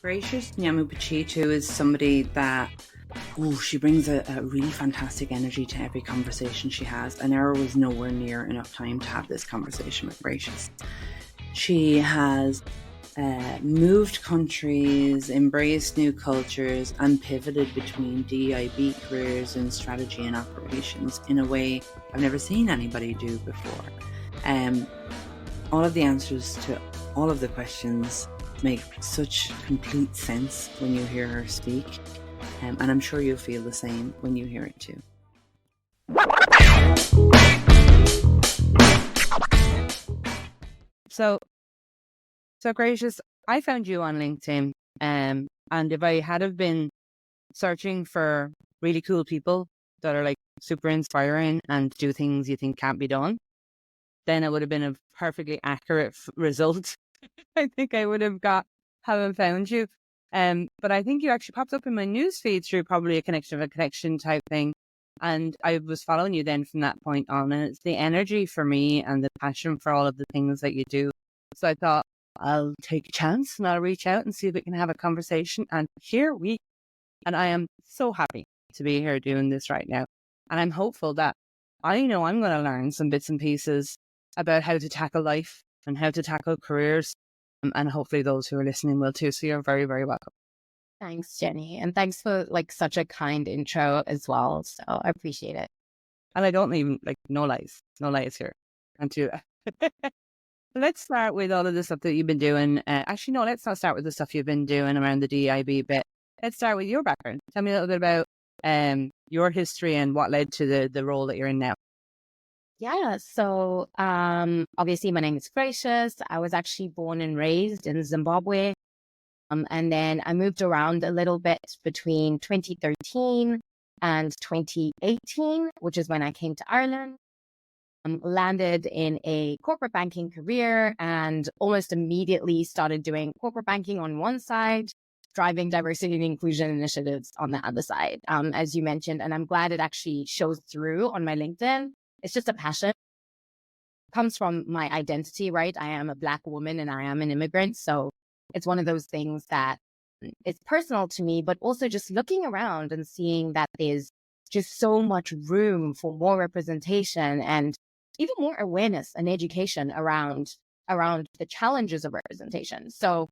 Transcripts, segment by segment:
Gracious Nyamupachitu is somebody that, she brings a really fantastic energy to every conversation she has, and there was nowhere near enough time to have this conversation with Gracious. She has moved countries, embraced new cultures, and pivoted between DIB careers and strategy and operations in a way I've never seen anybody do before. All of the answers to all of the questions make such complete sense when you hear her speak, and I'm sure you'll feel the same when you hear it too. So Gracious, I found you on LinkedIn, and if I had have been searching for really cool people that are like super inspiring and do things you think can't be done, then it would have been a perfectly accurate result. I think I would have haven't found you. But I think you actually popped up in my newsfeed through probably a connection type thing. And I was following you then from that point on. And it's the energy for me and the passion for all of the things that you do. So I thought I'll take a chance and I'll reach out and see if we can have a conversation. And I am so happy to be here doing this right now. And I'm hopeful that I know I'm going to learn some bits and pieces about how to tackle life and how to tackle careers. And hopefully those who are listening will too. So you're very, very welcome. Thanks, Jenny. And thanks for such a kind intro as well. So I appreciate it. And I don't even no lies here. Can't do that. Let's start with all of the stuff that you've been doing. Actually, no, let's not start with the stuff you've been doing around the DIB bit. Let's start with your background. Tell me a little bit about your history and what led to the role that you're in now. Yeah, so obviously my name is Gracious. I was actually born and raised in Zimbabwe. And then I moved around a little bit between 2013 and 2018, which is when I came to Ireland. Landed in a corporate banking career and almost immediately started doing corporate banking on one side, driving diversity and inclusion initiatives on the other side, as you mentioned. And I'm glad it actually shows through on my LinkedIn. It's just a passion. It comes from my identity, right? I am a Black woman and I am an immigrant. So it's one of those things that is personal to me, but also just looking around and seeing that there's just so much room for more representation and even more awareness and education around the challenges of representation. So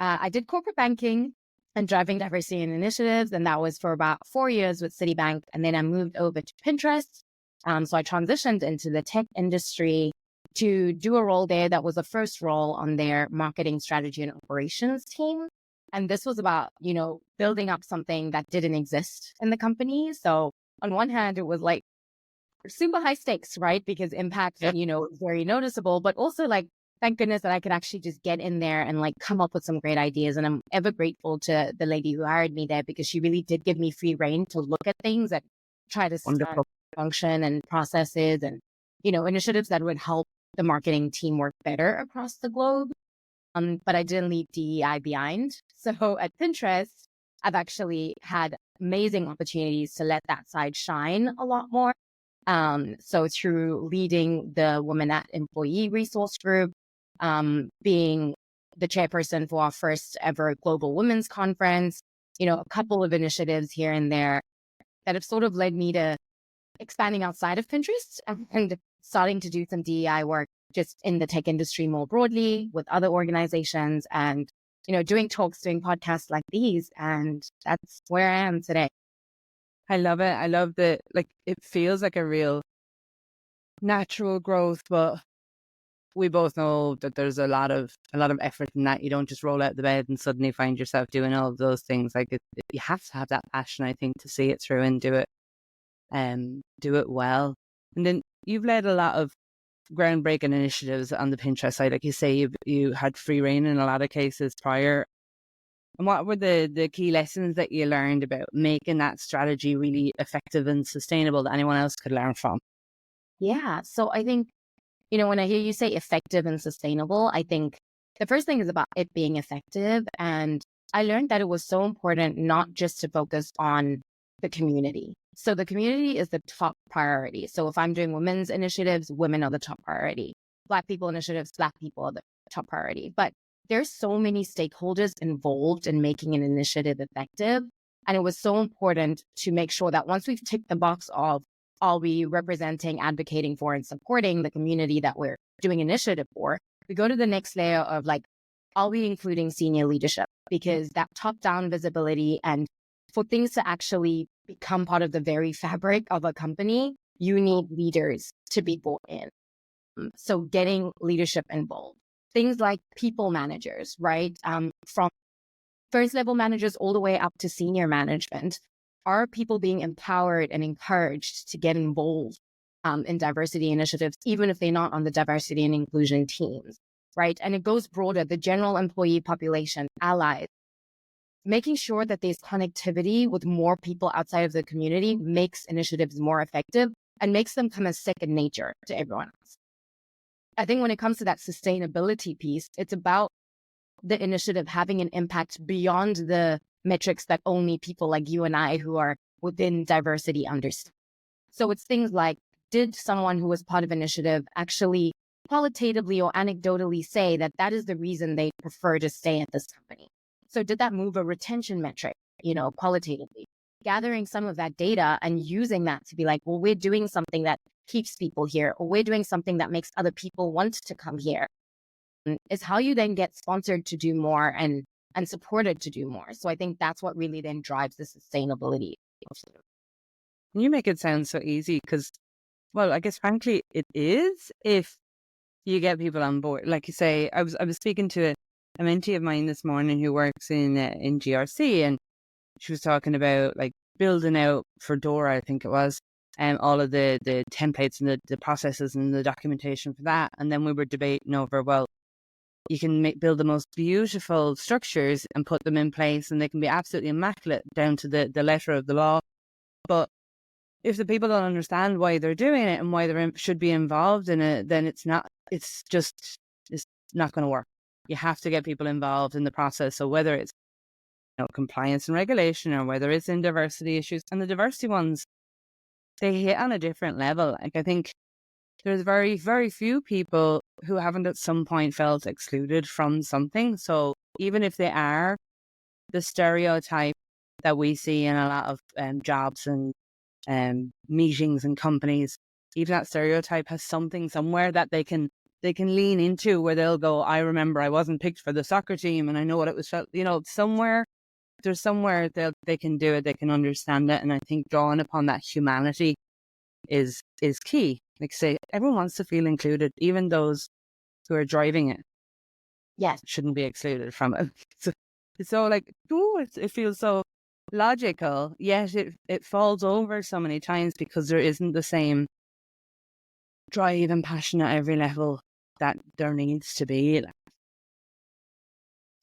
I did corporate banking and driving diversity and initiatives, and that was for about 4 years with Citibank. And then I moved over to Pinterest. So I transitioned into the tech industry to do a role there that was the first role on their marketing strategy and operations team. And this was about, building up something that didn't exist in the company. So on one hand, it was super high stakes, right? Because impact, is very noticeable, but also thank goodness that I could actually just get in there and come up with some great ideas. And I'm ever grateful to the lady who hired me there because she really did give me free reign to look at things and try to function and processes and, initiatives that would help the marketing team work better across the globe. But I didn't leave DEI behind. So at Pinterest, I've actually had amazing opportunities to let that side shine a lot more. So through leading the Women at Employee Resource Group, being the chairperson for our first ever Global Women's Conference, a couple of initiatives here and there that have sort of led me to expanding outside of Pinterest and starting to do some DEI work just in the tech industry more broadly with other organizations and, doing talks, doing podcasts like these. And that's where I am today. I love it. I love that. It feels like a real natural growth, but we both know that there's a lot of effort in that. You don't just roll out the bed and suddenly find yourself doing all of those things. You have to have that passion, I think, to see it through and do it well. And then you've led a lot of groundbreaking initiatives on the Pinterest side. Like you say, you had free reign in a lot of cases prior. And what were the key lessons that you learned about making that strategy really effective and sustainable that anyone else could learn from? Yeah. So I think, when I hear you say effective and sustainable, I think the first thing is about it being effective. And I learned that it was so important not just to focus on the community. So the community is the top priority. So if I'm doing women's initiatives, women are the top priority. Black people initiatives, Black people are the top priority. But there's so many stakeholders involved in making an initiative effective. And it was so important to make sure that once we've ticked the box of, are we representing, advocating for, and supporting the community that we're doing initiative for, we go to the next layer of like, are we including senior leadership? Because that top-down visibility, and for things to actually become part of the very fabric of a company, you need leaders to be brought in. So getting leadership involved. Things like people managers, right? From first level managers all the way up to senior management. Are people being empowered and encouraged to get involved in diversity initiatives, even if they're not on the diversity and inclusion teams, right? And it goes broader, the general employee population, allies. Making sure that there's connectivity with more people outside of the community makes initiatives more effective and makes them come as second nature to everyone else. I think when it comes to that sustainability piece, it's about the initiative having an impact beyond the metrics that only people like you and I who are within diversity understand. So it's things like, did someone who was part of initiative actually qualitatively or anecdotally say that that is the reason they prefer to stay at this company? So did that move a retention metric, qualitatively? Gathering some of that data and using that to be like, well, we're doing something that keeps people here, or we're doing something that makes other people want to come here, is how you then get sponsored to do more and supported to do more. So I think that's what really then drives the sustainability. You make it sound so easy because, well, I guess frankly it is if you get people on board. Like you say, I was speaking to a mentee of mine this morning who works in GRC, and she was talking about like building out for Dora, I think it was, and all of the templates and the processes and the documentation for that. And then we were debating over, well, you can build the most beautiful structures and put them in place, and they can be absolutely immaculate down to the letter of the law. But if the people don't understand why they're doing it and why they should be involved in it, then it's not going to work. You have to get people involved in the process. So whether it's compliance and regulation, or whether it's in diversity issues, and the diversity ones, they hit on a different level. Like, I think there's very, very few people who haven't at some point felt excluded from something. So even if they are the stereotype that we see in a lot of jobs and meetings and companies, even that stereotype has something somewhere that they can lean into, where they'll go, I remember I wasn't picked for the soccer team and I know what it was felt, somewhere they can do it, they can understand it. And I think drawing upon that humanity is key. Like, say, everyone wants to feel included, even those who are driving it. Yes, shouldn't be excluded from it. So like, it feels so logical, yet it falls over so many times because there isn't the same drive and passion at every level that there needs to be.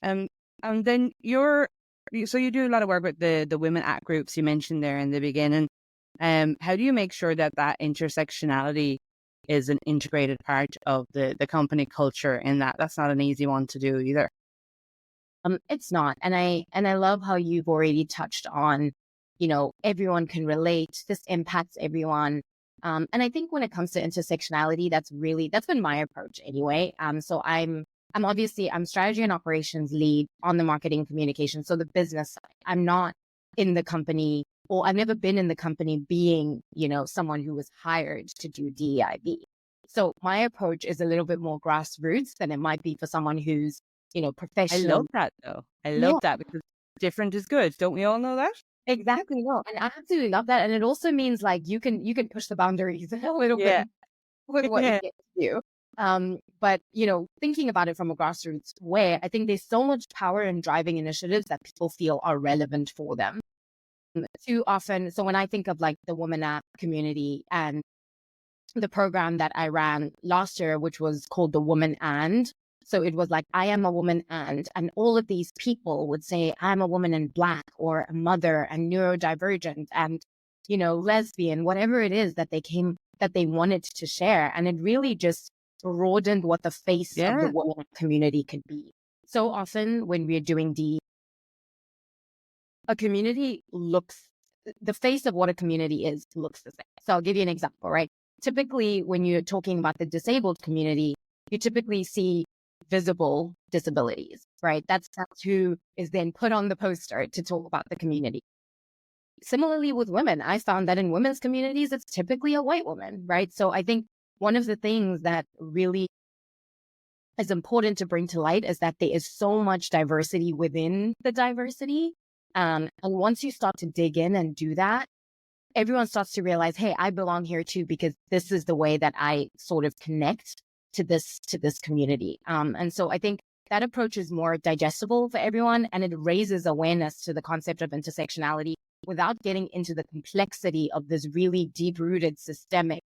And then you do a lot of work with the women at groups you mentioned there in the beginning. How do you make sure that intersectionality is an integrated part of the company culture? And that's not an easy one to do either. It's not. And I love how you've already touched on, everyone can relate. This impacts everyone. And I think when it comes to intersectionality, that's been my approach anyway. So I'm strategy and operations lead on the marketing communication. So the business side, I'm not in the company, or I've never been in the company being, someone who was hired to do DEIB. So my approach is a little bit more grassroots than it might be for someone who's, professional. I love that though. I love that, because different is good. Don't we all know that? Exactly. No, and I absolutely love that. And it also means like you can push the boundaries a little bit with what you get to do. But thinking about it from a grassroots way, I think there's so much power in driving initiatives that people feel are relevant for them. Too often, so when I think of like the Woman App community and the program that I ran last year, which was called the Woman And. So it was like, I am a woman and all of these people would say, I'm a woman in Black, or a mother, and neurodivergent, and, lesbian, whatever it is that they wanted to share. And it really just broadened what the face of the woman community could be. So often when we're doing a community the face of what a community looks the same. So I'll give you an example, right? Typically, when you're talking about the disabled community, you typically see visible disabilities, right? That's who is then put on the poster to talk about the community. Similarly with women, I found that in women's communities, it's typically a white woman, right? So I think one of the things that really is important to bring to light is that there is so much diversity within the diversity. And once you start to dig in and do that, everyone starts to realize, hey, I belong here too, because this is the way that I sort of connect to this community. And so I think that approach is more digestible for everyone, and it raises awareness to the concept of intersectionality without getting into the complexity of this really deep-rooted systemic,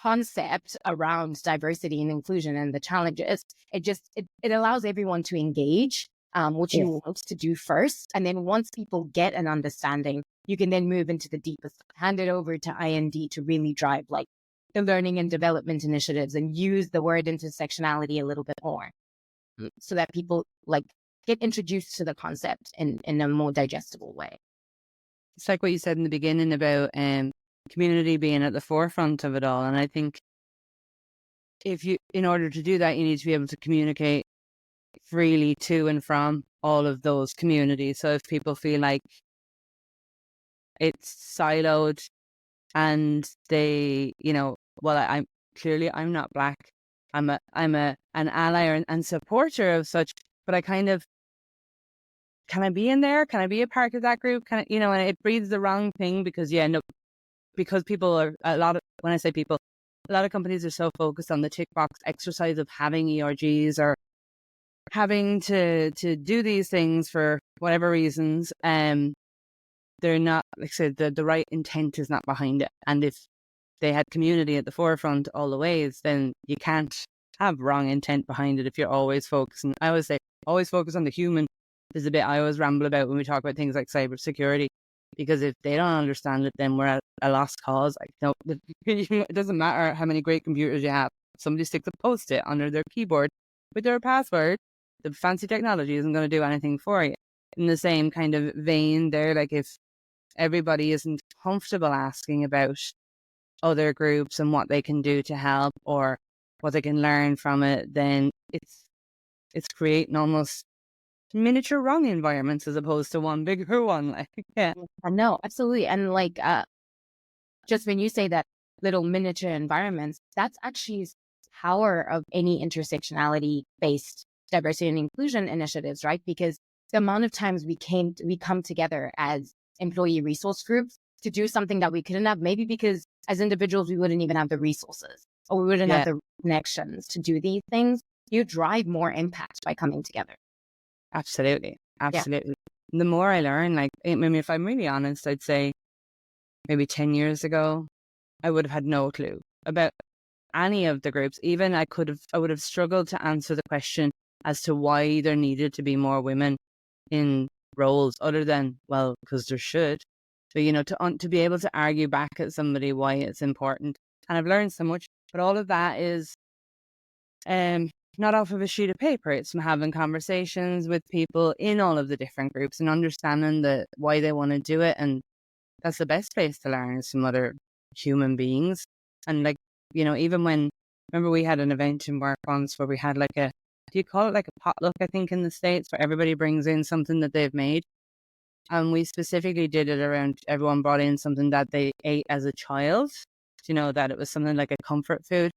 concept around diversity and inclusion and the challenges. It allows everyone to engage, which you want to do first. And then once people get an understanding, you can then move into the deepest, hand it over to IND to really drive like the learning and development initiatives and use the word intersectionality a little bit more so that people like get introduced to the concept in a more digestible way. It's like what you said in the beginning about community being at the forefront of it all. And I think in order to do that, you need to be able to communicate freely to and from all of those communities. So if people feel like it's siloed and they, I'm not Black. I'm an ally and supporter of such, but I kind of, can I be in there? Can I be a part of that group? And it breeds the wrong thing because because people are when I say people, a lot of companies are so focused on the tick box exercise of having ERGs or having to do these things for whatever reasons. They're not, like I said, the right intent is not behind it. And if they had community at the forefront all the ways, then you can't have wrong intent behind it if you're always focusing. I always say, always focus on the human. There's a bit I always ramble about when we talk about things like cybersecurity, because if they don't understand it, then we're at a lost cause. Like, no, it doesn't matter how many great computers you have. Somebody sticks a Post-it under their keyboard with their password. The fancy technology isn't going to do anything for you. In the same kind of vein there, like if everybody isn't comfortable asking about other groups and what they can do to help or what they can learn from it, then it's creating almost miniature wrong environments as opposed to one bigger one. Like, yeah. No, absolutely. And like, just when you say that little miniature environments, that's actually power of any intersectionality based diversity and inclusion initiatives, right? Because the amount of times we come together as employee resource groups to do something that we couldn't have, maybe because as individuals, we wouldn't even have the resources or we wouldn't have the connections to do these things. You drive more impact by coming together. Absolutely. Absolutely. Yeah. The more I learn, like, I mean, if I'm really honest, I'd say maybe 10 years ago, I would have had no clue about any of the groups. Even I would have struggled to answer the question as to why there needed to be more women in roles other than, well, because there should. So, to be able to argue back at somebody why it's important. And I've learned so much, but all of that is not off of a sheet of paper. It's from having conversations with people in all of the different groups and understanding why they want to do it. And that's the best place to learn is from other human beings. And like, even remember we had an event in work once where we had like do you call it like a potluck, I think, in the States, where everybody brings in something that they've made. And we specifically did it around, everyone brought in something that they ate as a child, that it was something like a comfort food.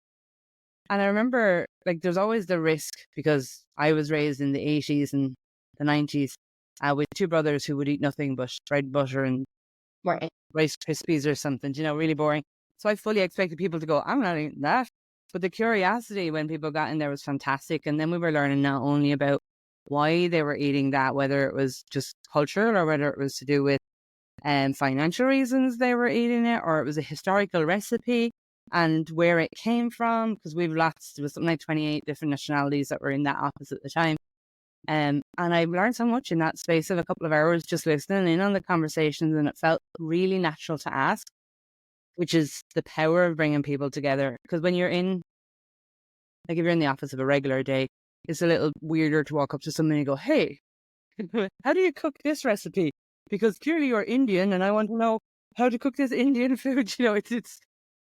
And I remember, like, there's always the risk, because I was raised in the 80s and the 90s with two brothers who would eat nothing but bread, butter and Rice Krispies or something, really boring. So I fully expected people to go, I'm not eating that. But the curiosity when people got in there was fantastic. And then we were learning not only about why they were eating that, whether it was just cultural or whether it was to do with financial reasons they were eating it, or it was a historical recipe and where it came from, because there was something like 28 different nationalities that were in that office at the time. And I learned so much in that space of a couple of hours just listening in on the conversations, and it felt really natural to ask, which is the power of bringing people together. Because when you're if you're in the office of a regular day, it's a little weirder to walk up to somebody and go, hey, how do you cook this recipe? Because clearly you're Indian and I want to know how to cook this Indian food. It's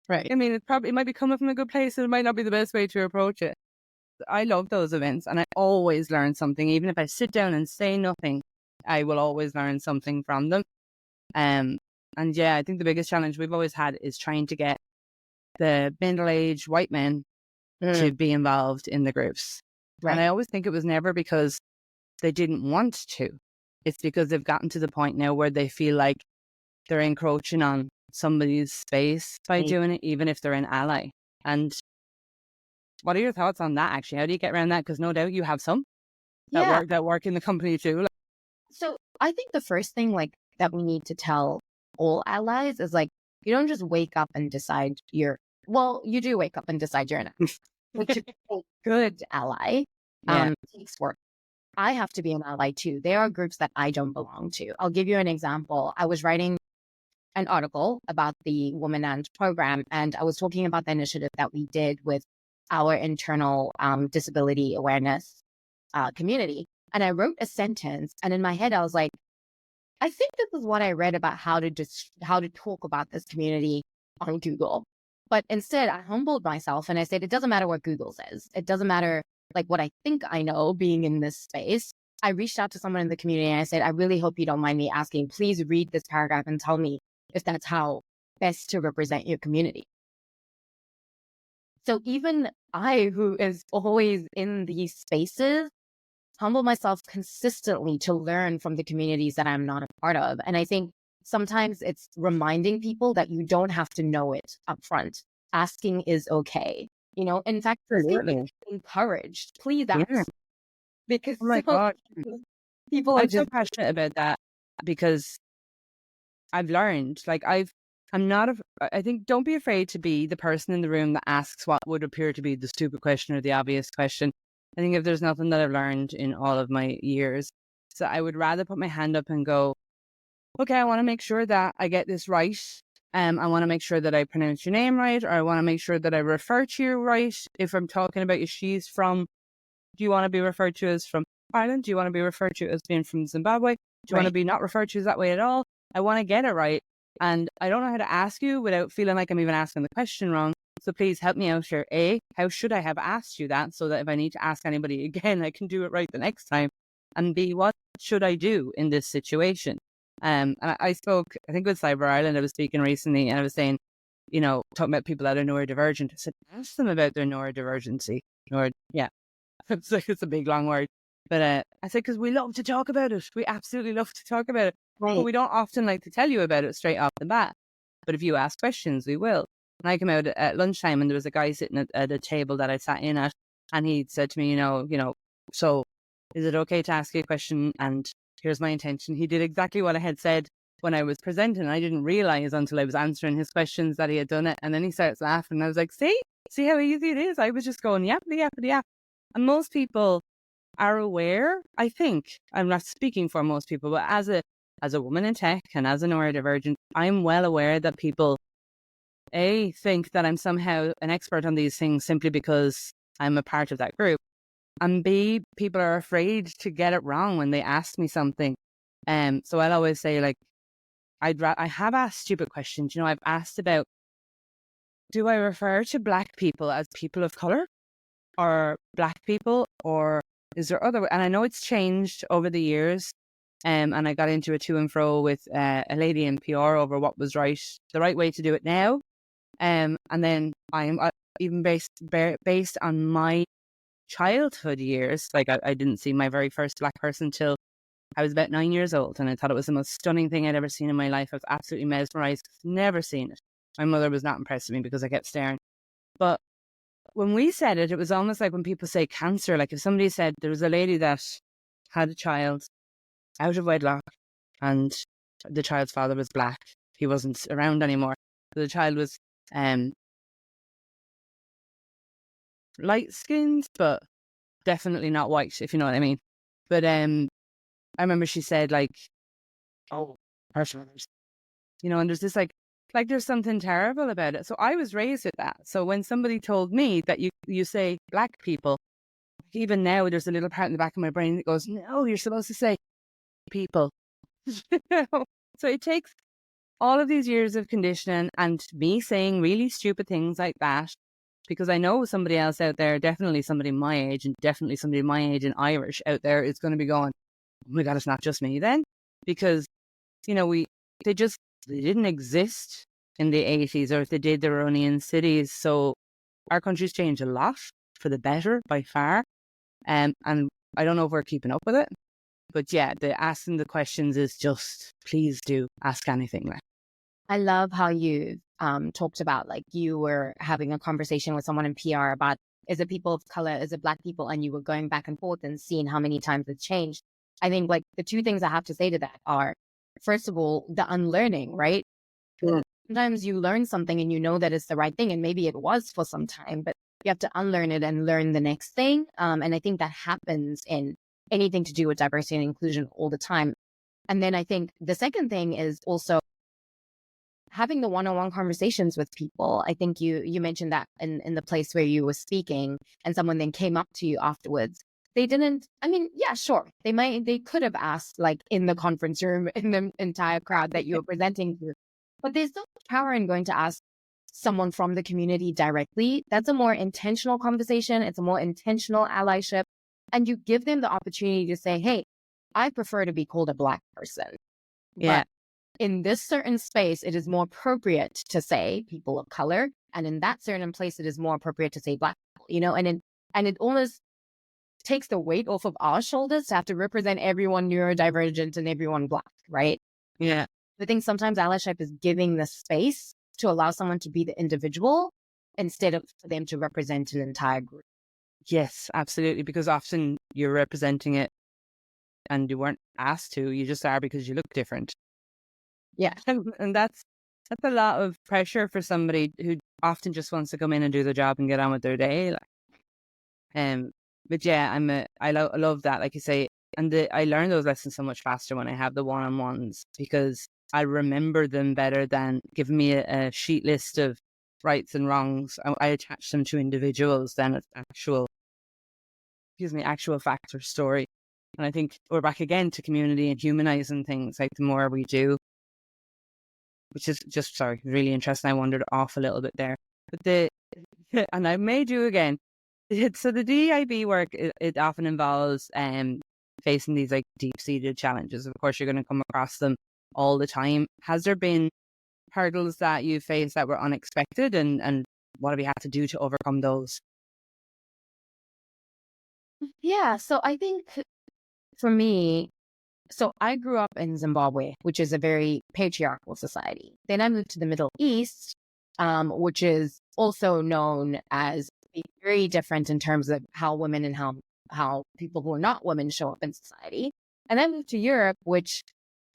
right. I mean, it might be coming from a good place and it might not be the best way to approach it. I love those events, and I always learn something. Even if I sit down and say nothing, I will always learn something from them. And yeah, I think the biggest challenge we've always had is trying to get the middle-aged white men to be involved in the groups. Right. And I always think it was never because they didn't want to. It's because they've gotten to the point now where they feel like they're encroaching on somebody's space by doing it, even if they're an ally. And what are your thoughts on that, actually? How do you get around that? Because no doubt you have some that work in the company too. Like, so I think the first thing that we need to tell all allies is you don't just wake up and decide you do wake up and decide you're an ally. But to be a good ally takes work. I have to be an ally too. There are groups that I don't belong to. I'll give you an example. I was writing an article about the Woman and program, and I was talking about the initiative that we did with our internal disability awareness community. And I wrote a sentence, and in my head, I was like, I think this is what I read about how to talk about this community on Google. But instead, I humbled myself and I said, it doesn't matter what Google says. It doesn't matter what I think I know being in this space. I reached out to someone in the community and I said, I really hope you don't mind me asking, please read this paragraph and tell me if that's how best to represent your community. So even I, who is always in these spaces, humble myself consistently to learn from the communities that I'm not a part of. And I think sometimes it's reminding people that you don't have to know it up front. Asking is okay. In fact, encouraged. Please ask. yeah. Because Oh my God. people are I'm so passionate about that because I've learned, I think don't be afraid to be the person in the room that asks what would appear to be the stupid question or the obvious question. I think if there's nothing that I've learned in all of my years, so I would rather put my hand up and go, okay, I want to make sure that I get this right. I want to make sure that I pronounce your name right, or I want to make sure that I refer to you right. If I'm talking about you, she's from, do you want to be referred to as from Ireland? Do you want to be referred to as being from Zimbabwe? Do you want to be not referred to as that way at all? I want to get it right. And I don't know how to ask you without feeling like I'm even asking the question wrong. So please help me out here. A, how should I have asked you that so that if I need to ask anybody again, I can do it right the next time? And B, what should I do in this situation? And I spoke, I think with Cyber Ireland, I was speaking recently and I was saying, talking about people that are neurodivergent. I said, ask them about their neurodivergency. It's a big long word. But I said, because we love to talk about it. We absolutely love to talk about it. Right. But we don't often like to tell you about it straight off the bat. But if you ask questions, we will. And I came out at lunchtime and there was a guy sitting at a table that I sat in at. And he said to me, so is it okay to ask you a question? And here's my intention. He did exactly what I had said when I was presenting. I didn't realize until I was answering his questions that he had done it. And then he starts laughing. And I was like, see how easy it is? I was just going, yappity, yappity, yap. And most people are aware, I think, I'm not speaking for most people, but as a woman in tech and as a neurodivergent, I'm well aware that people, A, think that I'm somehow an expert on these things simply because I'm a part of that group. And B, people are afraid to get it wrong when they ask me something. So I'll always say, I have asked stupid questions. I've asked about, do I refer to Black people as people of color or Black people, or is there other? And I know it's changed over the years. And I got into a to and fro with a lady in PR over what was the right way to do it now. And then I'm even based on my childhood years. I didn't see my very first Black person till I was about 9 years old, and I thought it was the most stunning thing I'd ever seen in my life. I was absolutely mesmerized. Never seen it. My mother was not impressed with me because I kept staring. But when we said it, it was almost like when people say cancer. Like if somebody said there was a lady that had a child out of wedlock and the child's father was Black. He wasn't around anymore. So the child was light skinned, but definitely not white, if you know what I mean. But I remember she said oh, personalized. And there's this like there's something terrible about it. So I was raised with that. So when somebody told me that you say Black people, even now there's a little part in the back of my brain that goes, no, you're supposed to say people. So it takes all of these years of conditioning and me saying really stupid things like that because I know somebody else out there, definitely somebody my age and definitely somebody my age in Irish out there is going to be going, oh my God, it's not just me then. Because, you know, they didn't exist in the 80s, or if they did, they were only in cities. So our country's changed a lot for the better by far. And I don't know if we're keeping up with it. But yeah, the asking the questions is just, please do ask anything. Like, I love how you talked about, like, you were having a conversation with someone in PR about, is it people of color, is it Black people? And you were going back and forth and seeing how many times it's changed. I think, like, the two things I have to say to that are, first of all, the unlearning, right? sure. Sometimes you learn something and you know that it's the right thing, and maybe it was for some time, but you have to unlearn it and learn the next thing. And I think that happens in anything to do with diversity and inclusion all the time. And then I think the second thing is also having the one-on-one conversations with people. I think you mentioned that in the place where you were speaking, and someone then came up to you afterwards. They didn't, I mean, yeah, sure. They could have asked, like, in the conference room, in the entire crowd that you were presenting to, but there's no power in going to ask someone from the community directly. That's a more intentional conversation. It's a more intentional allyship. And you give them the opportunity to say, hey, I prefer to be called a Black person. Yeah. But in this certain space, it is more appropriate to say people of color. And in that certain place, it is more appropriate to say Black people, you know, and it almost takes the weight off of our shoulders to have to represent everyone neurodivergent and everyone Black, right? Yeah. I think sometimes allyship is giving the space to allow someone to be the individual instead of for them to represent an entire group. Yes, absolutely. Because often you're representing it and you weren't asked to, you just are because you look different. Yeah. And that's a lot of pressure for somebody who often just wants to come in and do the job and get on with their day. Like, but yeah, I love that, like you say, and I learn those lessons so much faster when I have the one-on-ones, because I remember them better than giving me a sheet list of rights and wrongs. I attach them to individuals than an actual fact or story. And I think we're back again to community and humanizing things. Like, the more we do, which is just, sorry, really interesting. I wandered off a little bit there, but and I may do again. So the DEIB work, it often involves facing these, like, deep-seated challenges. Of course, you're going to come across them all the time. Has there been hurdles that you faced that were unexpected, and what have you had to do to overcome those? Yeah. So I think for me, so I grew up in Zimbabwe, which is a very patriarchal society. Then I moved to the Middle East, which is also known as being very different in terms of how women and how people who are not women show up in society. And then moved to Europe, which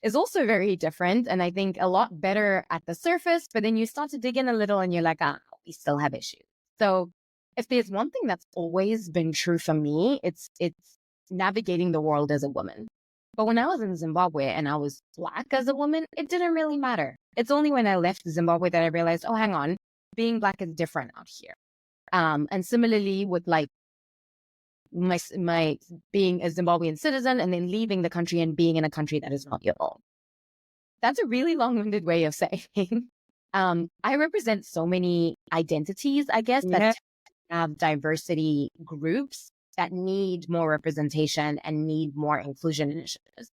is also very different, and I think a lot better at the surface. But then you start to dig in a little and you're like, we still have issues. So if there's one thing that's always been true for me, it's navigating the world as a woman. But when I was in Zimbabwe and I was Black as a woman, it didn't really matter. It's only when I left Zimbabwe that I realized, oh, hang on, being Black is different out here. And similarly with, like, my being a Zimbabwean citizen and then leaving the country and being in a country that is not your own. That's a really long-winded way of saying I represent so many identities, I guess, Yeah. that have diversity groups that need more representation and need more inclusion initiatives.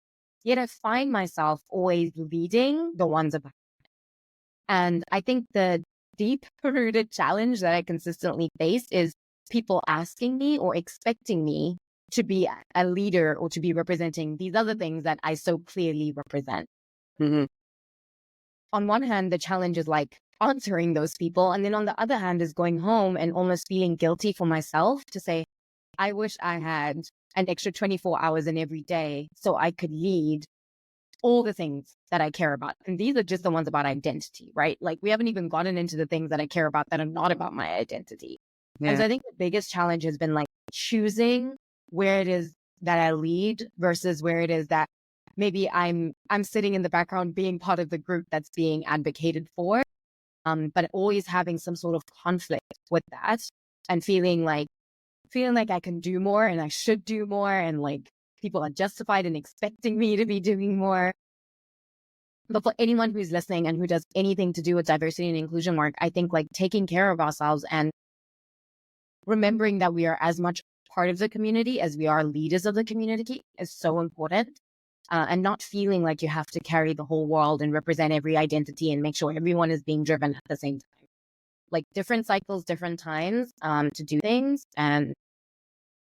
Yet I find myself always leading the ones about. And I think the deep-rooted challenge that I consistently face is people asking me or expecting me to be a leader or to be representing these other things that I so clearly represent. Mm-hmm. On one hand, the challenge is, like, answering those people. And then on the other hand is going home and almost feeling guilty for myself to say, I wish I had an extra 24 hours in every day so I could lead all the things that I care about. And these are just the ones about identity, right? Like, we haven't even gotten into the things that I care about that are not about my identity. Yeah. And so I think the biggest challenge has been, like, choosing where it is that I lead versus where it is that maybe I'm sitting in the background being part of the group that's being advocated for, but always having some sort of conflict with that and feeling like I can do more and I should do more, and, like, people are justified in expecting me to be doing more. But for anyone who's listening and who does anything to do with diversity and inclusion work, I think, like, taking care of ourselves and remembering that we are as much part of the community as we are leaders of the community is so important. And not feeling like you have to carry the whole world and represent every identity and make sure everyone is being driven at the same time. Like different cycles, different times to do things. And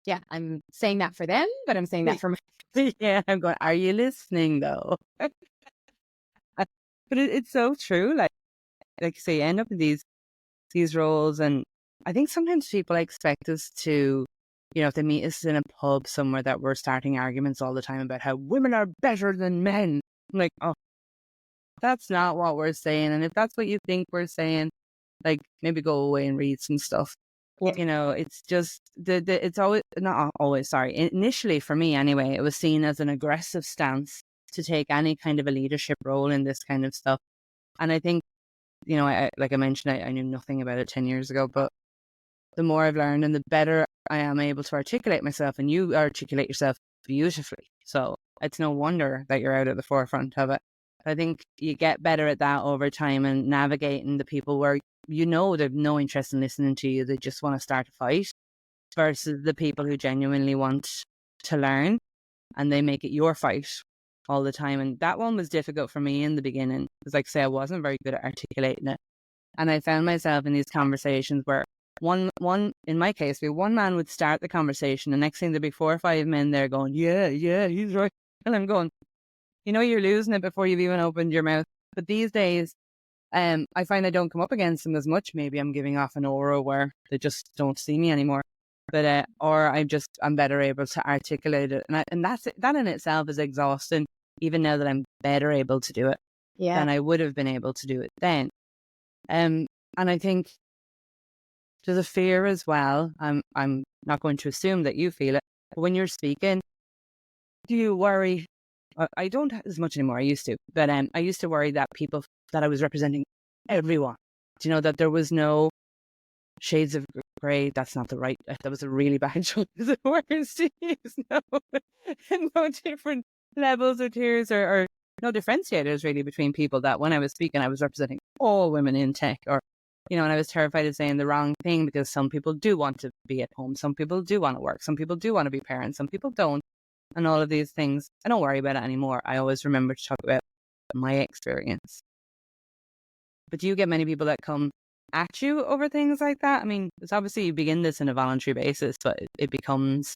yeah, I'm saying that for them, but I'm saying that for me. Yeah, I'm going, are you listening though? But it's so true. Like you say, you end up in these roles, and I think sometimes people expect us to, if they meet us in a pub somewhere, that we're starting arguments all the time about how women are better than men. I'm like, oh, that's not what we're saying. And if that's what you think we're saying, like maybe go away and read some stuff. Yeah. It's just it's always not always. Sorry, initially for me anyway, it was seen as an aggressive stance to take any kind of a leadership role in this kind of stuff. And I think, like I mentioned, I knew nothing about it 10 years ago, but the more I've learned and the better I am able to articulate myself, and you articulate yourself beautifully. So it's no wonder that you're out at the forefront of it. I think you get better at that over time and navigating the people where they've no interest in listening to you. They just want to start a fight, versus the people who genuinely want to learn and they make it your fight all the time. And that one was difficult for me in the beginning, because like I say, I wasn't very good at articulating it. And I found myself in these conversations where one in my case, one man would start the conversation, the next thing there'd be 4 or 5 men there going, yeah, he's right. And I'm going, you're losing it before you've even opened your mouth. But these days, I find I don't come up against them as much. Maybe I'm giving off an aura where they just don't see me anymore. But or I'm better able to articulate it, and that in itself is exhausting. Even now that I'm better able to do it than I would have been able to do it then. And I think there's a fear as well. I'm not going to assume that you feel it, but when you're speaking, do you worry? I don't as much anymore. I used to, but I used to worry that that I was representing everyone. That there was no shades of grey. That's not the right. That was a really bad choice of words to use. No different levels or tiers or no differentiators really between people. That when I was speaking, I was representing all women in tech, or and I was terrified of saying the wrong thing, because some people do want to be at home, some people do want to work, some people do want to be parents, some people don't, and all of these things. I don't worry about it anymore. I always remember to talk about my experience. But do you get many people that come at you over things like that? I mean, it's obviously you begin this on a voluntary basis, but it becomes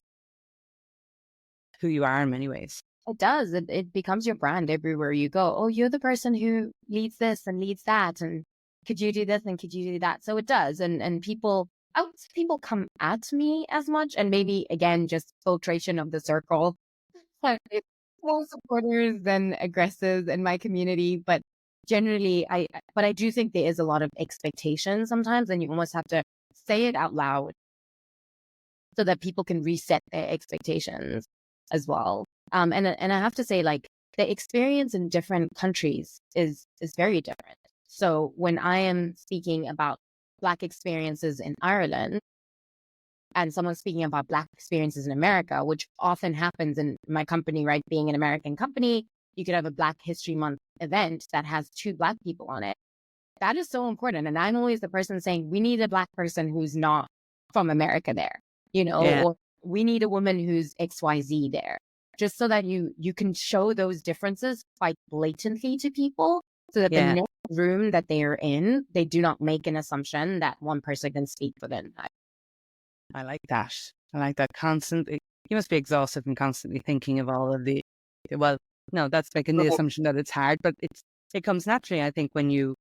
who you are in many ways. It does. It becomes your brand everywhere you go. Oh, you're the person who leads this and leads that, and could you do this and could you do that? So it does. And people, I would say people come at me as much, and maybe again just filtration of the circle. It's more supporters than aggressives in my community, but generally I do think there is a lot of expectation sometimes, and you almost have to say it out loud so that people can reset their expectations as well. And I have to say, like, the experience in different countries is very different. So when I am speaking about Black experiences in Ireland, and someone speaking about Black experiences in America, which often happens in my company, right? Being an American company, you could have a Black History Month event that has 2 Black people on it. That is so important. And I'm always the person saying, we need a Black person who's not from America there, or we need a woman who's XYZ there, just so that you can show those differences quite blatantly to people, so that the next room that they are in, they do not make an assumption that one person can speak for them. I like that. I like that constantly. You must be exhausted and constantly thinking of all of the, well, no, that's making the assumption that it's hard, but it comes naturally, I think, when you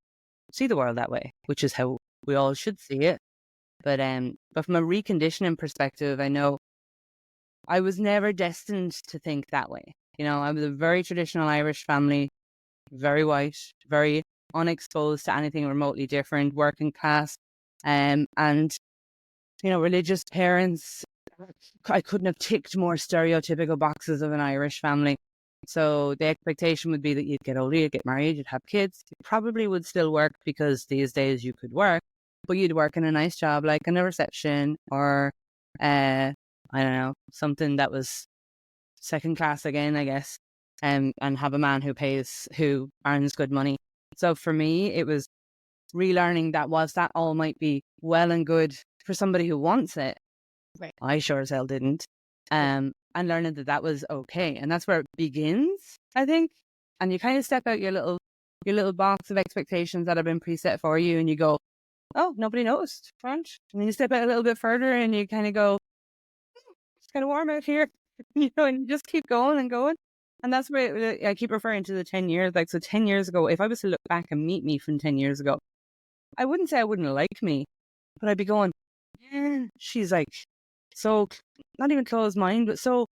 see the world that way, which is how we all should see it. But from a reconditioning perspective, I know I was never destined to think that way. I was a very traditional Irish family, very white, very unexposed to anything remotely different, working class, and religious parents. I couldn't have ticked more stereotypical boxes of an Irish family. So the expectation would be that you'd get older, you'd get married, you'd have kids. You probably would still work, because these days you could work, but you'd work in a nice job like in a reception, or I don't know, something that was second class again, I guess, and have a man who earns good money. So for me, it was relearning that whilst that all might be well and good for somebody who wants it. Right. I sure as hell didn't. And learning that was okay. And that's where it begins, I think. And you kind of step out your little box of expectations that have been preset for you, and you go, oh, nobody noticed, French. And then you step out a little bit further and you kind of go, it's kind of warm out here, and you just keep going and going. And that's where I keep referring to the 10 years. Like, so 10 years ago, if I was to look back and meet me from 10 years ago, I wouldn't say I wouldn't like me, but I'd be going, yeah, she's like, so not even closed mind, but so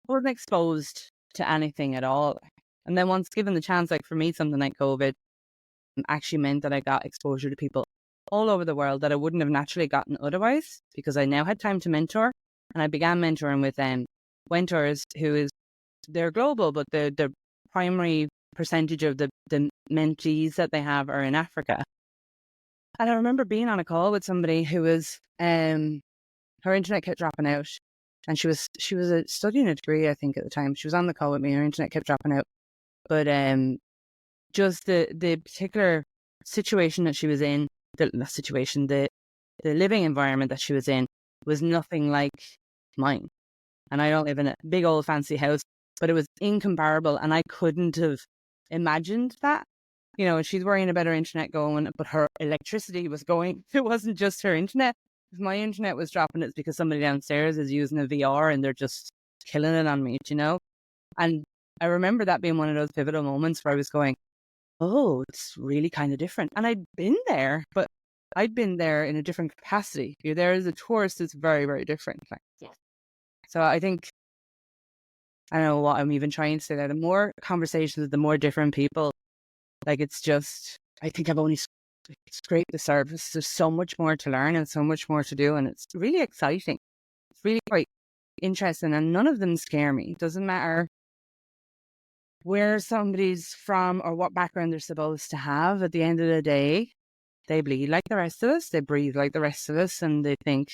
wasn't exposed to anything at all. And then once given the chance, like for me, something like COVID actually meant that I got exposure to people all over the world that I wouldn't have naturally gotten otherwise, because I now had time to mentor. And I began mentoring with mentors they're global, but the primary percentage of the mentees that they have are in Africa. And I remember being on a call with somebody who was, her internet kept dropping out, and she was studying a degree, I think, at the time. She was on the call with me. Her internet kept dropping out, but just the particular situation that she was in, the living environment that she was in was nothing like mine. And I don't live in a big old fancy house, but it was incomparable, and I couldn't have imagined that. She's worrying about her internet going, but her electricity was going. It wasn't just her internet. If my internet was dropping, it's because somebody downstairs is using a VR and they're just killing it on me, And I remember that being one of those pivotal moments where I was going, oh, it's really kind of different. And I'd been there, but I'd been there in a different capacity. You're there as a tourist, it's very, very different. Yes. So I think, I don't know what I'm even trying to say there. The more conversations with the more different people, like, it's just, I think I've only scraped the surface. There's so much more to learn and so much more to do. And it's really exciting. It's really quite interesting. And none of them scare me. It doesn't matter where somebody's from or what background they're supposed to have. At the end of the day, they bleed like the rest of us. They breathe like the rest of us. And they think.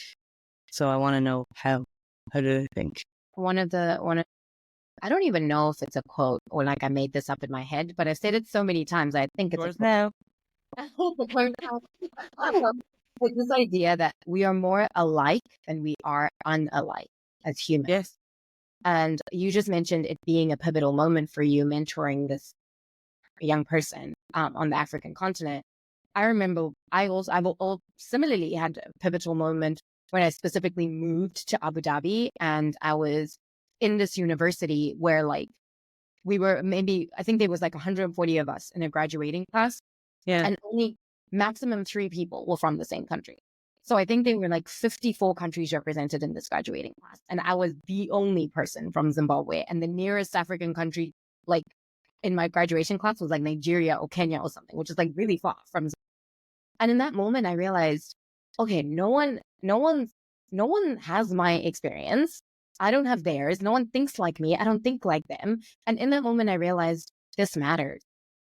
So I want to know how. How do they think? I don't even know if it's a quote or like I made this up in my head, but I've said it so many times. I think it's a quote. Now. It's this idea that we are more alike than we are unalike as humans. Yes. And you just mentioned it being a pivotal moment for you mentoring this young person on the African continent. I remember I similarly had a pivotal moment when I specifically moved to Abu Dhabi, and I was in this university where like we were I think there was like 140 of us in a graduating class. Yeah. And only maximum 3 people were from the same country. So I think there were like 54 countries represented in this graduating class. And I was the only person from Zimbabwe. And the nearest African country, like in my graduation class, was like Nigeria or Kenya or something, which is like really far from Zimbabwe. And in that moment, I realized, okay, no one has my experience. I don't have theirs. No one thinks like me. I don't think like them. And in that moment, I realized this matters.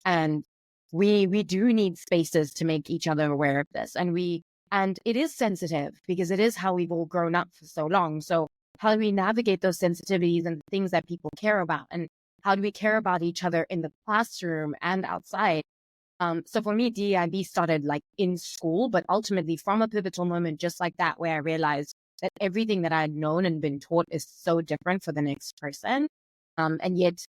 And we do need spaces to make each other aware of this. And it is sensitive because it is how we've all grown up for so long. So how do we navigate those sensitivities and things that people care about? And how do we care about each other in the classroom and outside? So for me, DEIB started like in school, but ultimately from a pivotal moment just like that, where I realized that everything that I had known and been taught is so different for the next person. And yet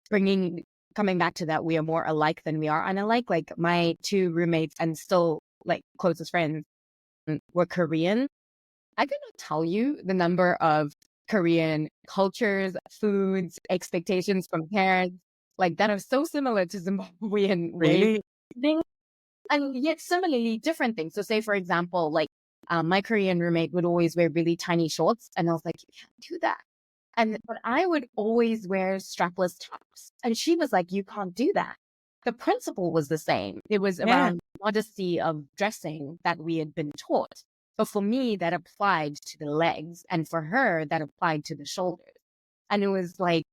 coming back to that, we are more alike than we are unalike. Like my 2 roommates and still like closest friends were Korean. I could not tell you the number of Korean cultures, foods, expectations from parents, like that are so similar to Zimbabwean Really? things, and yet similarly different things. So say, for example, like my Korean roommate would always wear really tiny shorts, and I was like, you can't do that. But I would always wear strapless tops. And she was like, you can't do that. The principle was the same. It was around modesty of dressing that we had been taught. But for me, that applied to the legs. And for her, that applied to the shoulders. And it was like,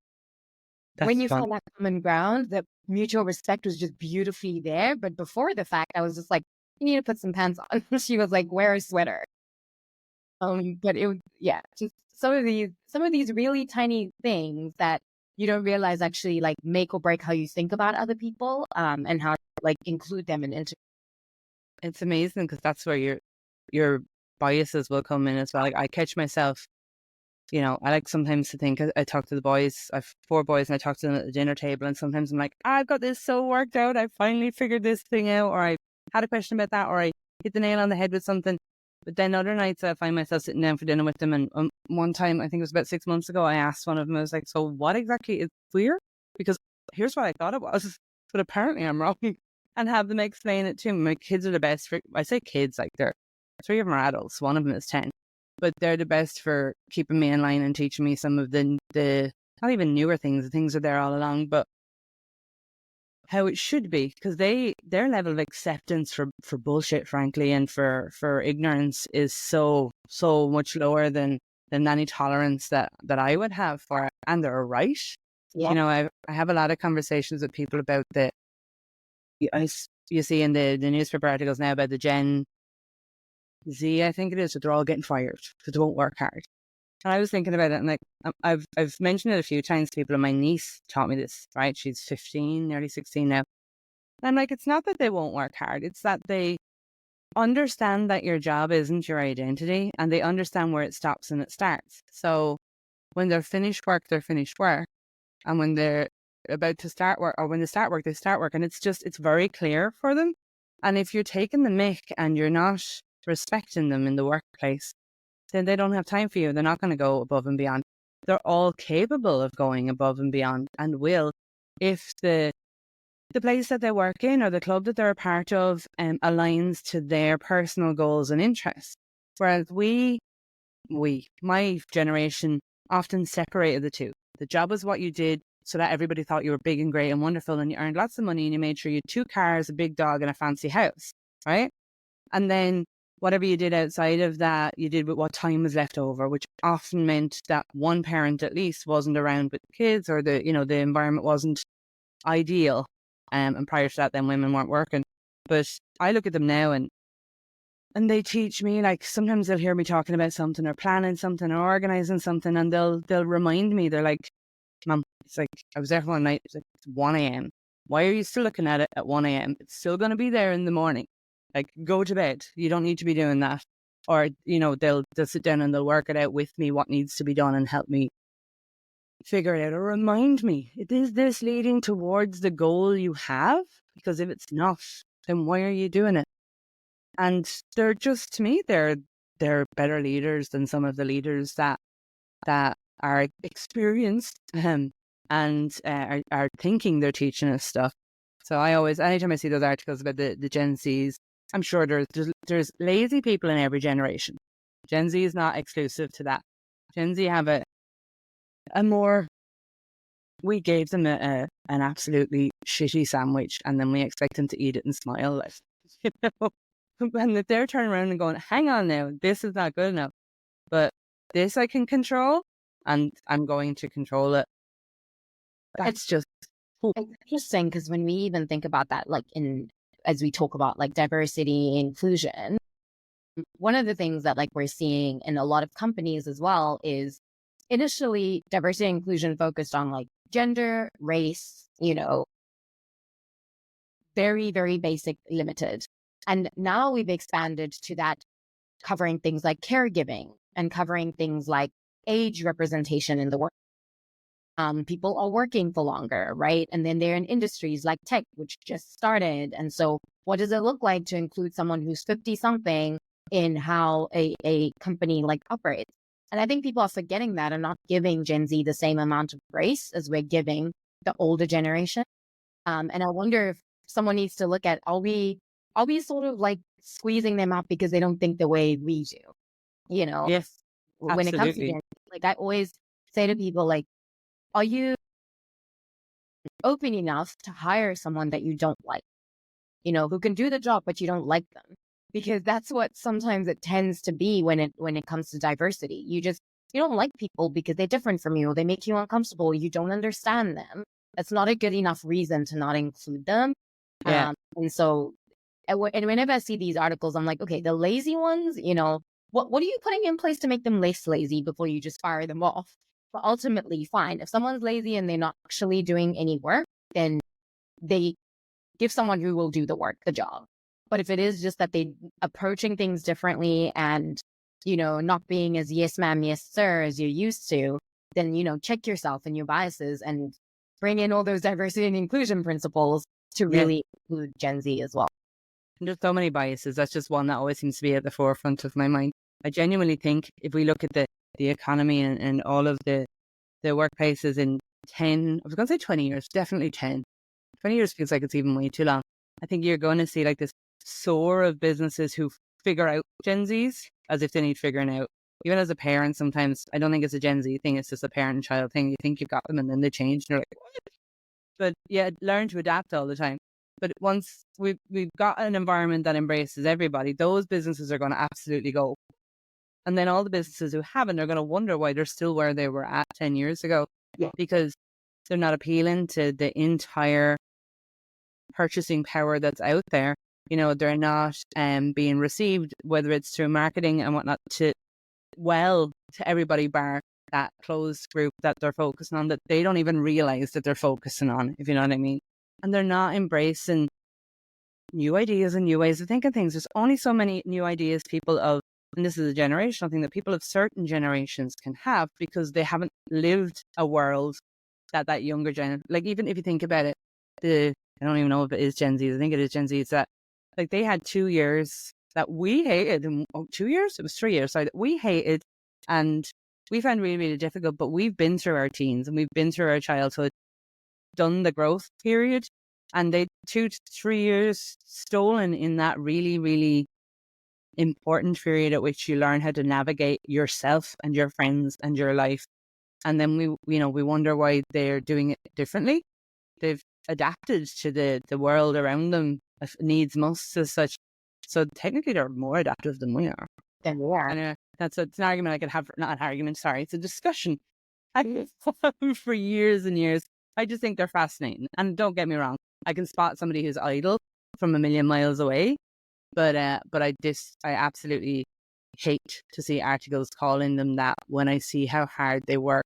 when you found that common ground, the mutual respect was just beautifully there. But before the fact, I was just like, you need to put some pants on. She was like, wear a sweater. But it was, just some of these really tiny things that you don't realize actually like make or break how you think about other people, and how to like include them and integrate. It's amazing because that's where you're biases will come in as well. Like I catch myself, I like sometimes to think, I talk to the boys, I have 4 boys, and I talk to them at the dinner table, and sometimes I'm like, I've got this so worked out, I finally figured this thing out, or I had a question about that, or I hit the nail on the head with something. But then other nights I find myself sitting down for dinner with them, and one time, I think it was about 6 months ago, I asked one of them, I was like, so what exactly is queer? Because here's what I thought it was, but apparently I'm wrong. And have them explain it to me. My kids are the best for, I say kids, like 3 of them are adults, one of them is 10. But they're the best for keeping me in line and teaching me some of the not even newer things, the things are there all along, but how it should be, because their level of acceptance for bullshit, frankly, and for ignorance is so much lower than any tolerance that I would have for it. And they're right. Yeah. I have a lot of conversations with people about you see in the newspaper articles now about the Gen Z, I think it is, that they're all getting fired because they won't work hard. And I was thinking about it, and like I've mentioned it a few times to people, and my niece taught me this, right? She's 15, nearly 16 now. And I'm like, it's not that they won't work hard, it's that they understand that your job isn't your identity, and they understand where it stops and it starts. So when they're finished work, they're finished work. And when they're about to start work, or when they start work, they start work. And it's very clear for them. And if you're taking the mick and you're not respecting them in the workplace, then they don't have time for you. They're not going to go above and beyond. They're all capable of going above and beyond, and will, if the place that they work in or the club that they're a part of aligns to their personal goals and interests. Whereas my generation, often separated the two. The job was what you did so that everybody thought you were big and great and wonderful, and you earned lots of money, and you made sure you had 2 cars, a big dog, and a fancy house, right? And then whatever you did outside of that, you did with what time was left over, which often meant that one parent at least wasn't around with the kids, or the environment wasn't ideal. And prior to that, then women weren't working. But I look at them now, and they teach me, like, sometimes they'll hear me talking about something or planning something or organizing something, and they'll remind me, they're like, Mum, it's like, I was there for one night, it's like, it's 1 a.m. Why are you still looking at it at 1 a.m.? It's still going to be there in the morning. Like, go to bed. You don't need to be doing that. Or, they'll sit down and they'll work it out with me, what needs to be done, and help me figure it out, or remind me, is this leading towards the goal you have? Because if it's not, then why are you doing it? And they're just, to me, they're better leaders than some of the leaders that are experienced and are thinking they're teaching us stuff. So I always, anytime I see those articles about the Gen Zs, I'm sure there's lazy people in every generation. Gen Z is not exclusive to that. Gen Z have a more, we gave them an absolutely shitty sandwich, and then we expect them to eat it and smile. Like, and if they're turning around and going, hang on now, this is not good enough, but this I can control, and I'm going to control it. That's just Interesting, because when we even think about that, like as we talk about like diversity, inclusion, one of the things that like we're seeing in a lot of companies as well is initially diversity and inclusion focused on like gender, race, very, very basic, limited. And now we've expanded to that, covering things like caregiving and covering things like age representation in the work. People are working for longer, right? And then they're in industries like tech, which just started. And so what does it look like to include someone who's 50 something in how a company like operates? And I think people are forgetting that and not giving Gen Z the same amount of grace as we're giving the older generation. And I wonder if someone needs to look at, are we sort of like squeezing them out because they don't think the way we do? Yes, When it comes to absolutely. Gen Z, like I always say to people, like, are you open enough to hire someone that you don't like, who can do the job, but you don't like them? Because that's what sometimes it tends to be when it comes to diversity. You don't like people because they're different from you, or they make you uncomfortable, you don't understand them. That's not a good enough reason to not include them. Yeah. And so, and whenever I see these articles, I'm like, okay, the lazy ones, what are you putting in place to make them less lazy before you just fire them off? But ultimately, fine. If someone's lazy and they're not actually doing any work, then they give someone who will do the work, the job. But if it is just that they approaching things differently and, not being as yes ma'am, yes sir as you're used to, then, check yourself and your biases and bring in all those diversity and inclusion principles to Yeah. really include Gen Z as well. And there's so many biases. That's just one that always seems to be at the forefront of my mind. I genuinely think if we look at the economy and all of the workplaces in 10, I was going to say 20 years, definitely 10. 20 years feels like it's even way too long. I think you're going to see like this soar of businesses who figure out Gen Zs as if they need figuring out. Even as a parent, sometimes I don't think it's a Gen Z thing. It's just a parent and child thing. You think you've got them and then they change. And you're like, what? But yeah, learn to adapt all the time. But once we've got an environment that embraces everybody, those businesses are going to absolutely go. And then all the businesses who haven't are going to wonder why they're still where they were at 10 years ago. Yeah. Because they're not appealing to the entire purchasing power that's out there. They're not being received, whether it's through marketing and whatnot, to everybody bar that closed group that they're focusing on, that they don't even realize that they're focusing on, if you know what I mean. And they're not embracing new ideas and new ways of thinking things. There's only so many new ideas and this is a generational thing, that people of certain generations can have because they haven't lived a world that younger gen, like even if you think about it, I don't even know if it is Gen Z. I think it is Gen Z. It's that like they had 2 years that we hated, and 2 years? It was 3 years. Sorry, that we hated, and we found really, really difficult. But we've been through our teens and we've been through our childhood, done the growth period, and they 2 to 3 years stolen in that really, really important period at which you learn how to navigate yourself and your friends and your life. And then we wonder why they're doing it differently. They've adapted to the world around them, needs must as such. So technically they're more adaptive than we are. Then we are. And it's an argument I could have, not an argument, sorry, it's a discussion I could have for years and years. I just think they're fascinating. And don't get me wrong, I can spot somebody who's idle from a million miles away, but I absolutely hate to see articles calling them that when I see how hard they work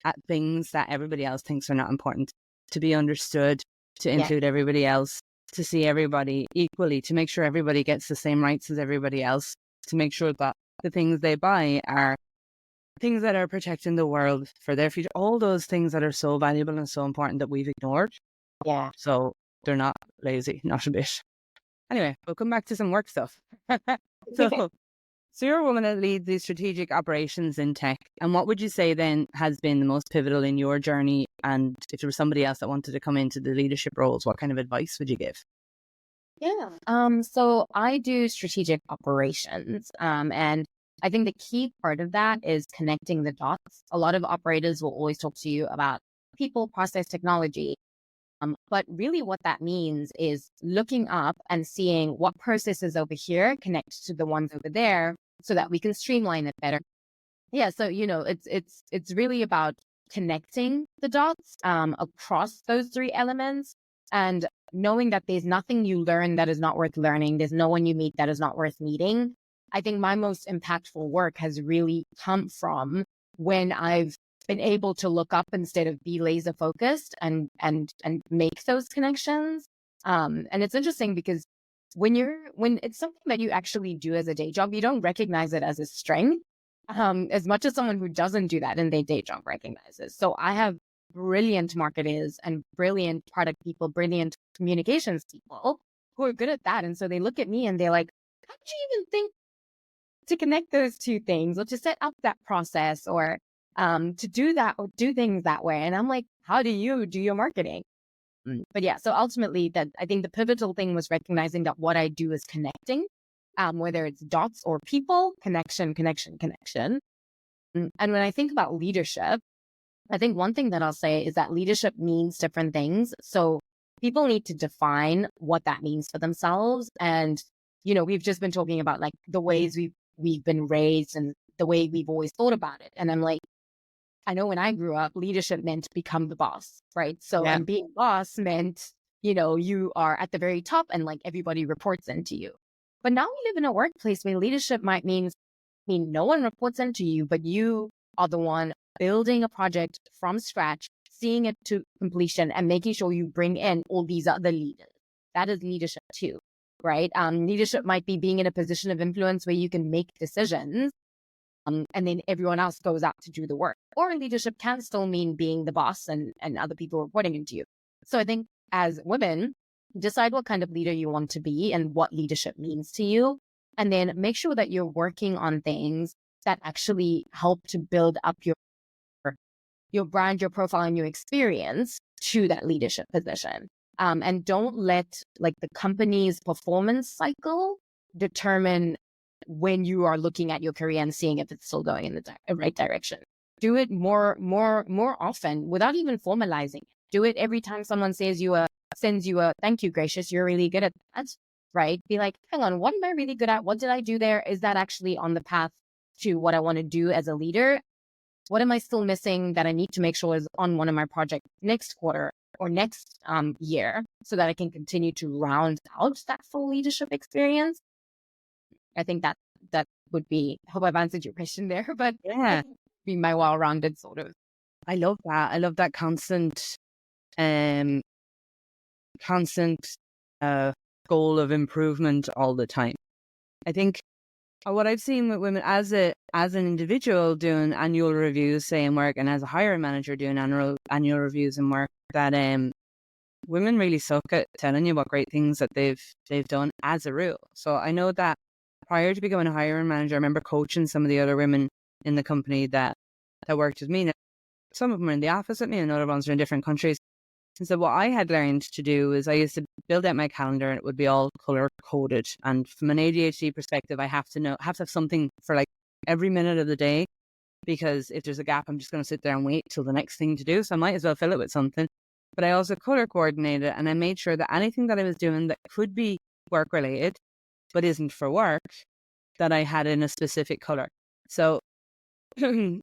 at things that everybody else thinks are not important, to be understood, to include everybody else, to see everybody equally, to make sure everybody gets the same rights as everybody else, to make sure that the things they buy are things that are protecting the world for their future. All those things that are so valuable and so important that we've ignored. Yeah. So they're not lazy, not a bit. Anyway, we'll come back to some work stuff. So you're a woman that leads these strategic operations in tech. And what would you say then has been the most pivotal in your journey? And if there was somebody else that wanted to come into the leadership roles, what kind of advice would you give? Yeah. So I do strategic operations. And I think the key part of that is connecting the dots. A lot of operators will always talk to you about people, process, technology. But really what that means is looking up and seeing what processes over here connect to the ones over there so that we can streamline it better. Yeah. So, it's really about connecting the dots across those three elements and knowing that there's nothing you learn that is not worth learning. There's no one you meet that is not worth meeting. I think my most impactful work has really come from when I've been able to look up instead of be laser focused and make those connections. And it's interesting because when it's something that you actually do as a day job, you don't recognize it as a strength as much as someone who doesn't do that in their day job recognizes. So I have brilliant marketers and brilliant product people, brilliant communications people who are good at that. And so they look at me and they're like, how did you even think to connect those two things or to set up that process or to do that or do things that way? And I'm like, how do you do your marketing? But yeah, so ultimately that I think the pivotal thing was recognizing that what I do is connecting, whether it's dots or people, connection. And when I think about leadership, I think one thing that I'll say is that leadership means different things. So people need to define what that means for themselves. And, we've just been talking about like the ways we've been raised and the way we've always thought about it. And I'm like, I know when I grew up, leadership meant become the boss, right? So, and being boss meant, you are at the very top and like everybody reports into you. But now we live in a workplace where leadership might mean no one reports into you, but you are the one building a project from scratch, seeing it to completion and making sure you bring in all these other leaders. That is leadership too, right? Leadership might be being in a position of influence where you can make decisions, and then everyone else goes out to do the work. Or leadership can still mean being the boss and other people reporting into you. So I think as women, decide what kind of leader you want to be and what leadership means to you. And then make sure that you're working on things that actually help to build up your brand, your profile, and your experience to that leadership position. And don't let like the company's performance cycle determine when you are looking at your career and seeing if it's still going in the right direction. Do it more often without even formalizing it. Do it every time someone sends you a thank you, Gracious, you're really good at that, right? Be like, hang on, what am I really good at? What did I do there? Is that actually on the path to what I want to do as a leader? What am I still missing that I need to make sure is on one of my projects next quarter or next year, so that I can continue to round out that full leadership experience? I think that would be, I hope I've answered your question there, but Yeah, be my well-rounded sort of. I love that. I love that constant goal of improvement all the time. I think what I've seen with women as an individual doing annual reviews, say in work, and as a hiring manager doing annual reviews in work, that women really suck at telling you what great things that they've done as a rule. So I know that prior to becoming a hiring manager, I remember coaching some of the other women in the company that worked with me. Now, some of them are in the office with me and other ones are in different countries. And so what I had learned to do is I used to build out my calendar and it would be all color coded. And from an ADHD perspective, I have to have something for like every minute of the day, because if there's a gap, I'm just going to sit there and wait till the next thing to do. So I might as well fill it with something. But I also color coordinated, and I made sure that anything that I was doing that could be work related, but isn't for work, that I had in a specific color. So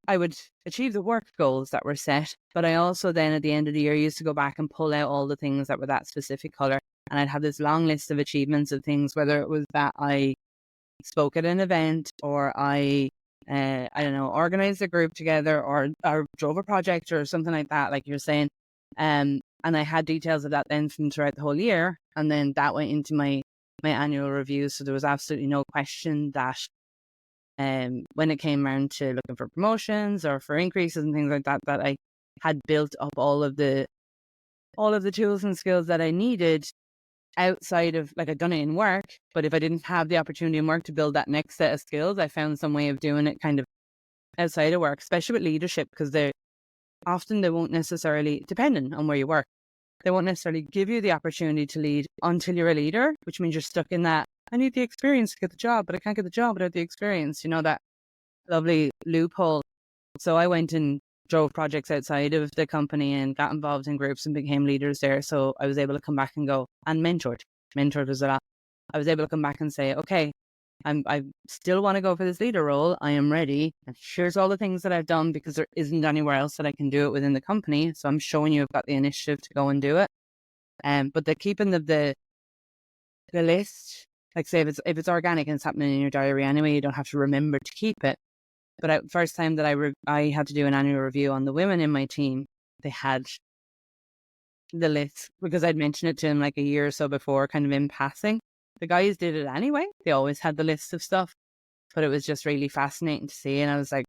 I would achieve the work goals that were set, but I also then at the end of the year used to go back and pull out all the things that were that specific color. And I'd have this long list of achievements of things, whether it was that I spoke at an event or I don't know, organized a group together or drove a project or something like that, like you're saying. And I had details of that then from throughout the whole year. And then that went into my annual review. So there was absolutely no question that when it came around to looking for promotions or for increases and things like that, that I had built up all of the tools and skills that I needed outside of, like, I'd done it in work, but if I didn't have the opportunity in work to build that next set of skills, I found some way of doing it kind of outside of work, especially with leadership, because they won't necessarily, depending on where you work, they won't necessarily give you the opportunity to lead until you're a leader, which means you're stuck in that, I need the experience to get the job, but I can't get the job without the experience, that lovely loophole. So I went and drove projects outside of the company and got involved in groups and became leaders there. So I was able to come back and go, and mentored was a lot. I was able to come back and say, okay, I still want to go for this leader role. I am ready. And here's all the things that I've done, because there isn't anywhere else that I can do it within the company. So I'm showing you I've got the initiative to go and do it. But the keeping the list, like say if it's organic and it's happening in your diary anyway, you don't have to remember to keep it. But first time that I had to do an annual review on the women in my team, they had the list, because I'd mentioned it to them like a year or so before, kind of in passing. The guys did it anyway. They always had the list of stuff, but it was just really fascinating to see. And I was like,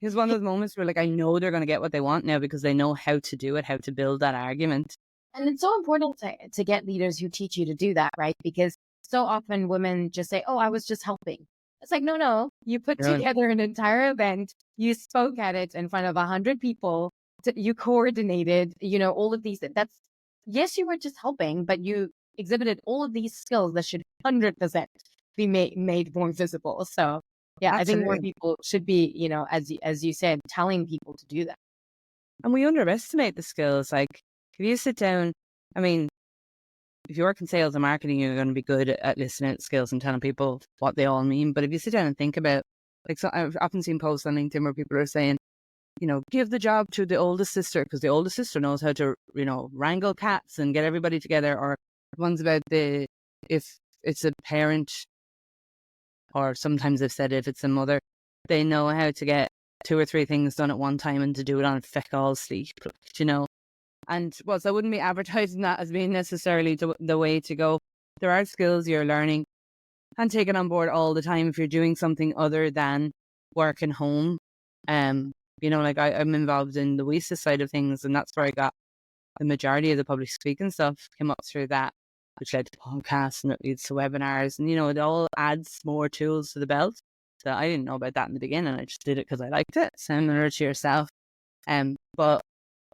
it was one of those moments where, like, I know they're going to get what they want now because they know how to do it, how to build that argument. And it's so important to get leaders who teach you to do that, right? Because so often women just say, oh, I was just helping. It's like, no, you put together an entire event, you spoke at it in front of 100 people, you coordinated, all of these. Yes, you were just helping, but you exhibited all of these skills that should 100% be made more visible. So yeah, absolutely. I think more people should be, as you said, telling people to do that. And we underestimate the skills. Like, if you sit down, I mean, if you work in sales and marketing, you're going to be good at listening to skills and telling people what they all mean. But if you sit down and think about, like, so I've often seen posts on LinkedIn where people are saying, give the job to the oldest sister, because the oldest sister knows how to, wrangle cats and get everybody together. Or ones about if it's a parent, or sometimes they've said if it's a mother, they know how to get 2 or 3 things done at one time and to do it on feck all sleep, And so I wouldn't be advertising that as being necessarily the way to go. there are skills you're learning and taking on board all the time if you're doing something other than work and home. Like I'm involved in the WISA side of things, and that's where I got the majority of the public speaking stuff came up through that, which led to podcasts and it leads to webinars, and it all adds more tools to the belt. So I didn't know about that in the beginning. I just did it because I liked it, similar to yourself. But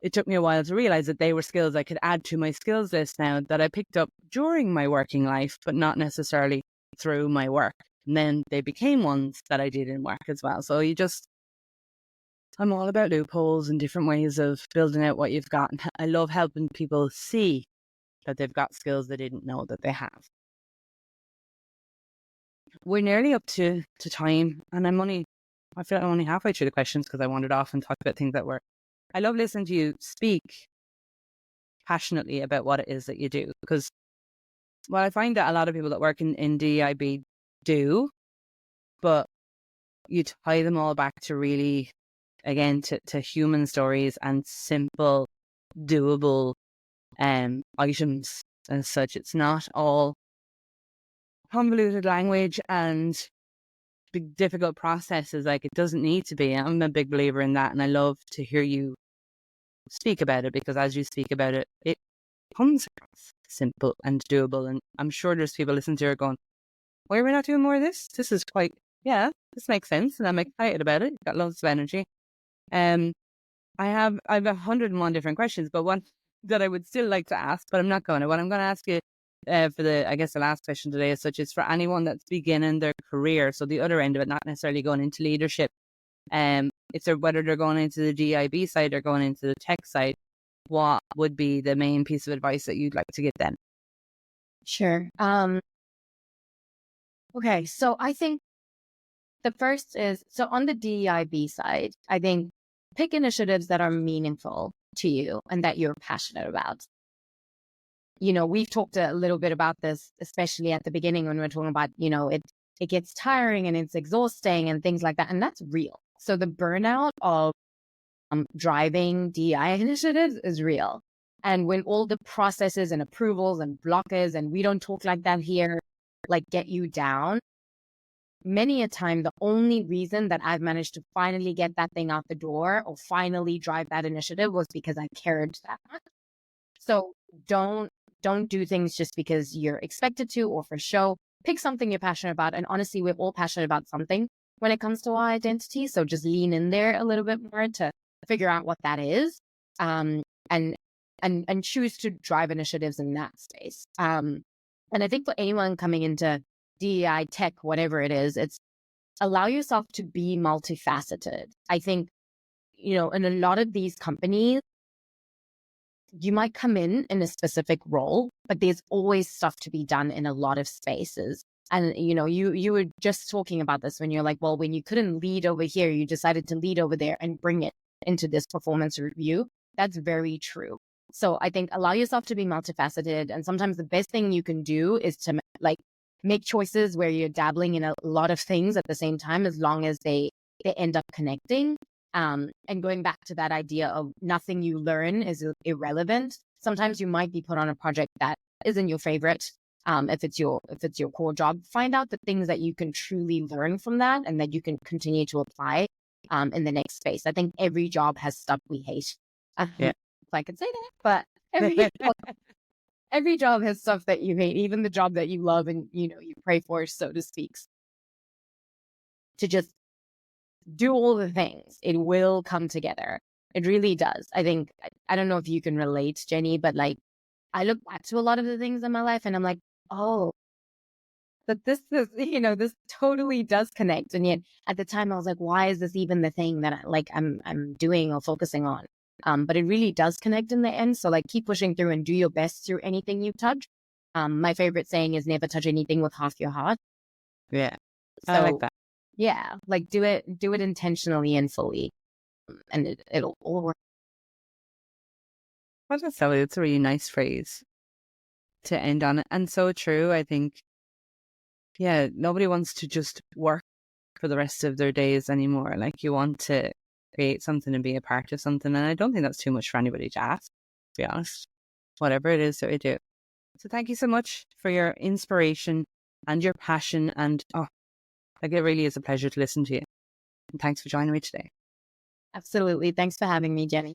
it took me a while to realize that they were skills I could add to my skills list now that I picked up during my working life, but not necessarily through my work. And then they became ones that I did in work as well. So I'm all about loopholes and different ways of building out what you've got. I love helping people see that they've got skills they didn't know that they have. We're nearly up to time, and I feel like I'm only halfway through the questions because I wandered off and talked about things that were. I love listening to you speak passionately about what it is that you do, because I find that a lot of people that work in DEIB do, but you tie them all back to really, again, to human stories and simple, doable items as such. It's not all convoluted language and big difficult processes. Like, it doesn't need to be. I'm a big believer in that, and I love to hear you speak about it, because as you speak about it, it comes across simple and doable. And I'm sure there's people listening to it going, why are we not doing more of this? This is quite, this makes sense, and I'm excited about it. Got loads of energy. I have 101 different questions, but one that I would still like to ask, but I'm not going to. What I'm going to ask you for the last question today is for anyone that's beginning their career, so the other end of it, not necessarily going into leadership, whether they're going into the DIB side or going into the tech side, what would be the main piece of advice that you'd like to give them? Sure. Okay, so I think the first is, so on the DEIB side, I think pick initiatives that are meaningful to you and that you're passionate about. We've talked a little bit about this, especially at the beginning when we're talking about, it gets tiring and it's exhausting and things like that. And that's real. So the burnout of driving DEI initiatives is real. And when all the processes and approvals and blockers, and we don't talk like that here, like, get you down, many a time, the only reason that I've managed to finally get that thing out the door or finally drive that initiative was because I cared that much. So don't do things just because you're expected to or for show. Pick something you're passionate about. And honestly, we're all passionate about something when it comes to our identity. So just lean in there a little bit more to figure out what that is, and choose to drive initiatives in that space. And I think for anyone coming into DEI, tech, whatever it is, it's allow yourself to be multifaceted. I think, in a lot of these companies, you might come in a specific role, but there's always stuff to be done in a lot of spaces. And, you were just talking about this when you're like, well, when you couldn't lead over here, you decided to lead over there and bring it into this performance review. That's very true. So I think allow yourself to be multifaceted. And sometimes the best thing you can do is to make choices where you're dabbling in a lot of things at the same time, as long as they end up connecting. And going back to that idea of nothing you learn is irrelevant. Sometimes you might be put on a project that isn't your favorite. If it's your core job, find out the things that you can truly learn from that and that you can continue to apply in the next space. I think every job has stuff we hate. If I could say that, but every job has stuff that you hate, even the job that you love and you pray for, so to speak. To just do all the things, it will come together. It really does. I think, I don't know if you can relate, Jenny, but I look back to a lot of the things in my life and I'm like, oh, that this is, this totally does connect. And yet at the time I was like, why is this even the thing that I'm doing or focusing on? But it really does connect in the end. So keep pushing through and do your best through anything you touch. My favorite saying is never touch anything with half your heart. Yeah. So, I like that. Yeah. Do it intentionally and fully. And it'll all work. Well, that's Sally. It's a really nice phrase to end on. And so true. I think, nobody wants to just work for the rest of their days anymore. You want to create something and be a part of something. And I don't think that's too much for anybody to ask, to be honest. Whatever it is that we do. So thank you so much for your inspiration and your passion. And it really is a pleasure to listen to you. And thanks for joining me today. Absolutely. Thanks for having me, Jenny.